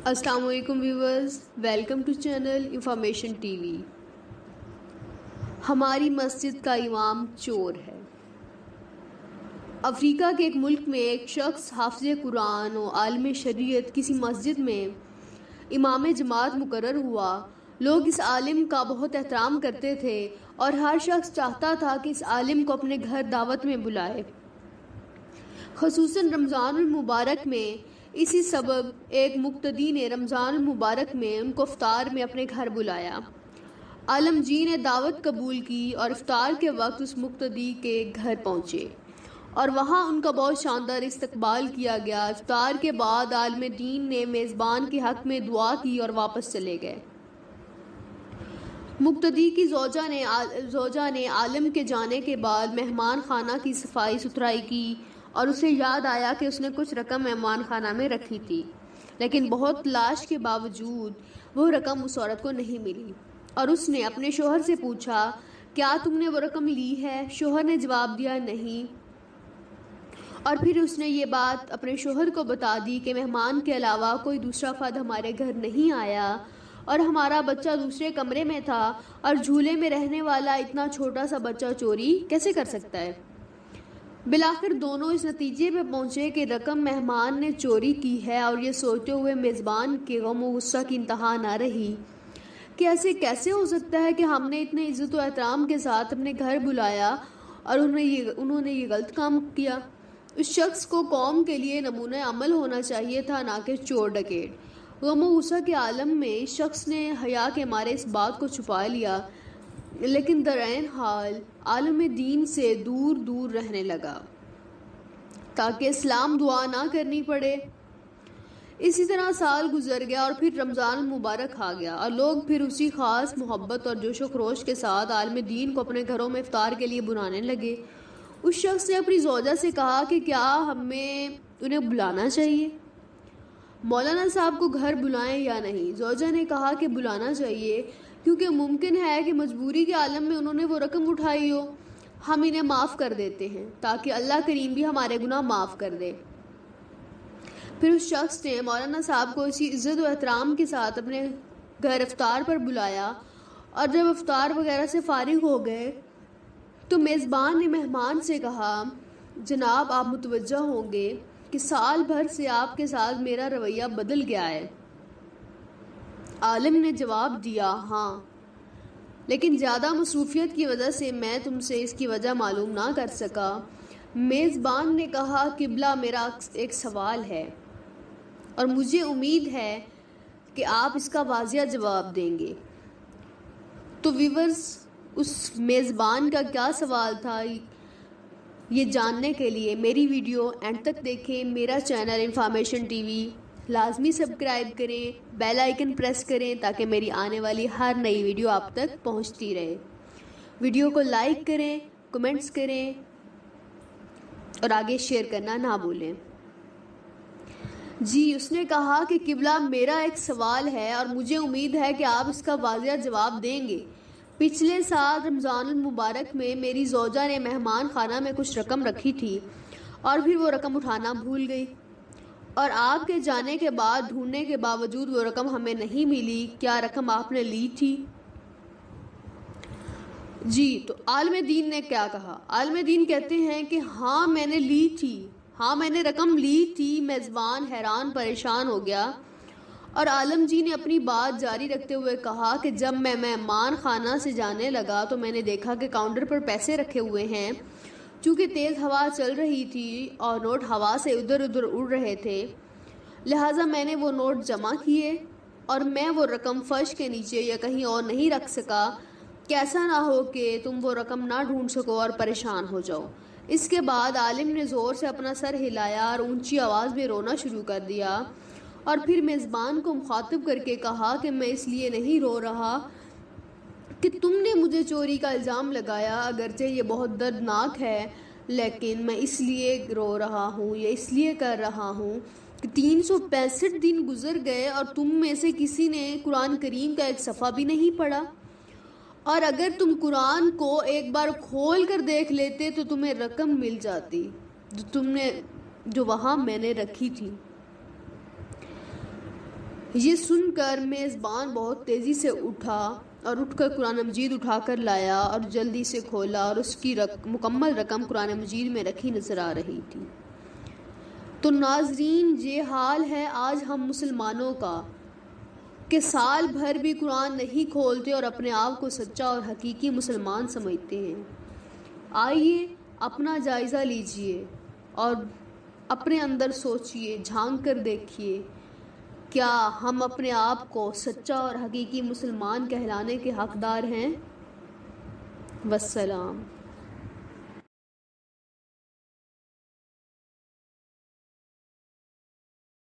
السلام علیکم viewers, welcome to channel information T V. ہماری مسجد کا امام چور ہے۔ افریقہ کے ایک ملک میں ایک شخص حافظ قرآن و عالم شریعت کسی مسجد میں امام جماعت مقرر ہوا۔ لوگ اس عالم کا بہت احترام کرتے تھے اور ہر شخص چاہتا تھا کہ اس عالم کو اپنے گھر دعوت میں بلائے، خصوصاً رمضان المبارک میں۔ اسی سبب ایک مقتدی نے رمضان المبارک میں ان کو افطار میں اپنے گھر بلایا۔ عالم جی نے دعوت قبول کی اور افطار کے وقت اس مقتدی کے گھر پہنچے اور وہاں ان کا بہت شاندار استقبال کیا گیا۔ افطار کے بعد عالم دین نے میزبان کے حق میں دعا کی اور واپس چلے گئے۔ مقتدی کی زوجہ نے عالم کے جانے کے بعد مہمان خانہ کی صفائی ستھرائی کی اور اسے یاد آیا کہ اس نے کچھ رقم مہمان خانہ میں رکھی تھی، لیکن بہت تلاش کے باوجود وہ رقم اس عورت کو نہیں ملی اور اس نے اپنے شوہر سے پوچھا، کیا تم نے وہ رقم لی ہے؟ شوہر نے جواب دیا، نہیں۔ اور پھر اس نے یہ بات اپنے شوہر کو بتا دی کہ مہمان کے علاوہ کوئی دوسرا فرد ہمارے گھر نہیں آیا اور ہمارا بچہ دوسرے کمرے میں تھا، اور جھولے میں رہنے والا اتنا چھوٹا سا بچہ چوری کیسے کر سکتا ہے؟ بالآخر دونوں اس نتیجے پہ پہنچے کہ رقم مہمان نے چوری کی ہے، اور یہ سوچتے ہوئے میزبان کے غم و غصہ کی انتہا نہ رہی کہ ایسے کیسے ہو سکتا ہے کہ ہم نے اتنے عزت و احترام کے ساتھ اپنے گھر بلایا اور انہوں نے یہ غلط کام کیا۔ اس شخص کو قوم کے لیے نمونہ عمل ہونا چاہیے تھا، نہ کہ چور ڈکیت۔ غم و غصہ کے عالم میں اس شخص نے حیا کے مارے اس بات کو چھپا لیا، لیکن درعین حال عالم دین سے دور دور رہنے لگا تاکہ اسلام دعا نہ کرنی پڑے۔ اسی طرح سال گزر گیا اور پھر رمضان المبارک آ گیا، اور لوگ پھر اسی خاص محبت اور جوش و خروش کے ساتھ عالم دین کو اپنے گھروں میں افطار کے لیے بلانے لگے۔ اس شخص نے اپنی زوجہ سے کہا کہ کیا ہمیں انہیں بلانا چاہیے؟ مولانا صاحب کو گھر بلائیں یا نہیں؟ زوجہ نے کہا کہ بلانا چاہیے، کیونکہ ممکن ہے کہ مجبوری کے عالم میں انہوں نے وہ رقم اٹھائی ہو۔ ہم انہیں معاف کر دیتے ہیں تاکہ اللہ کریم بھی ہمارے گناہ معاف کر دے۔ پھر اس شخص نے مولانا صاحب کو اسی عزت و احترام کے ساتھ اپنے گھر افطار پر بلایا، اور جب افطار وغیرہ سے فارغ ہو گئے تو میزبان نے مہمان سے کہا، جناب آپ متوجہ ہوں گے کہ سال بھر سے آپ کے ساتھ میرا رویہ بدل گیا ہے۔ عالم نے جواب دیا، ہاں، لیکن زیادہ مصروفیت کی وجہ سے میں تم سے اس کی وجہ معلوم نہ کر سکا۔ میزبان نے کہا، قبلہ میرا ایک سوال ہے اور مجھے امید ہے کہ آپ اس کا واضح جواب دیں گے۔ تو ویورز، اس میزبان کا کیا سوال تھا، یہ جاننے کے لیے میری ویڈیو اینڈ تک دیکھیں۔ میرا چینل انفارمیشن ٹی وی لازمی سبسکرائب کریں، بیل آئیکن پریس کریں تاکہ میری آنے والی ہر نئی ویڈیو آپ تک پہنچتی رہے۔ ویڈیو کو لائک کریں، کمنٹس کریں اور آگے شیئر کرنا نہ بھولیں۔ جی، اس نے کہا کہ قبلہ میرا ایک سوال ہے اور مجھے امید ہے کہ آپ اس کا واضح جواب دیں گے۔ پچھلے سال رمضان المبارک میں میری زوجہ نے مہمان خانہ میں کچھ رقم رکھی تھی اور پھر وہ رقم اٹھانا بھول گئی، اور آپ کے جانے کے بعد ڈھونڈنے کے باوجود وہ رقم ہمیں نہیں ملی۔ کیا رقم آپ نے لی تھی؟ جی، تو عالم دین نے کیا کہا؟ عالم دین کہتے ہیں کہ ہاں میں نے لی تھی، ہاں میں نے رقم لی تھی۔ میزبان حیران پریشان ہو گیا اور عالم جی نے اپنی بات جاری رکھتے ہوئے کہا کہ جب میں مہمان خانہ سے جانے لگا تو میں نے دیکھا کہ کاؤنٹر پر پیسے رکھے ہوئے ہیں۔ چونکہ تیز ہوا چل رہی تھی اور نوٹ ہوا سے ادھر ادھر اڑ رہے تھے، لہٰذا میں نے وہ نوٹ جمع کیے اور میں وہ رقم فرش کے نیچے یا کہیں اور نہیں رکھ سکا کہ ایسا نہ ہو کہ تم وہ رقم نہ ڈھونڈ سکو اور پریشان ہو جاؤ۔ اس کے بعد عالم نے زور سے اپنا سر ہلایا اور اونچی آواز میں رونا شروع کر دیا، اور پھر میزبان کو مخاطب کر کے کہا کہ میں اس لیے نہیں رو رہا کہ تم نے مجھے چوری کا الزام لگایا، اگرچہ یہ بہت دردناک ہے، لیکن میں اس لیے رو رہا ہوں یا اس لیے کر رہا ہوں کہ 365 دن گزر گئے اور تم میں سے کسی نے قرآن کریم کا ایک صفحہ بھی نہیں پڑھا، اور اگر تم قرآن کو ایک بار کھول کر دیکھ لیتے تو تمہیں رقم مل جاتی جو وہاں میں نے رکھی تھی۔ یہ سن کر میزبان بہت تیزی سے اٹھا اور اٹھ کر قرآن مجید اٹھا کر لایا اور جلدی سے کھولا اور اس کی مکمل رقم قرآن مجید میں رکھی نظر آ رہی تھی۔ تو ناظرین، یہ حال ہے آج ہم مسلمانوں کا کہ سال بھر بھی قرآن نہیں کھولتے اور اپنے آپ کو سچا اور حقیقی مسلمان سمجھتے ہیں۔ آئیے اپنا جائزہ لیجئے اور اپنے اندر سوچئے، جھانک کر دیکھیے، کیا ہم اپنے آپ کو سچا اور حقیقی مسلمان کہلانے کے حقدار ہیں؟ والسلام۔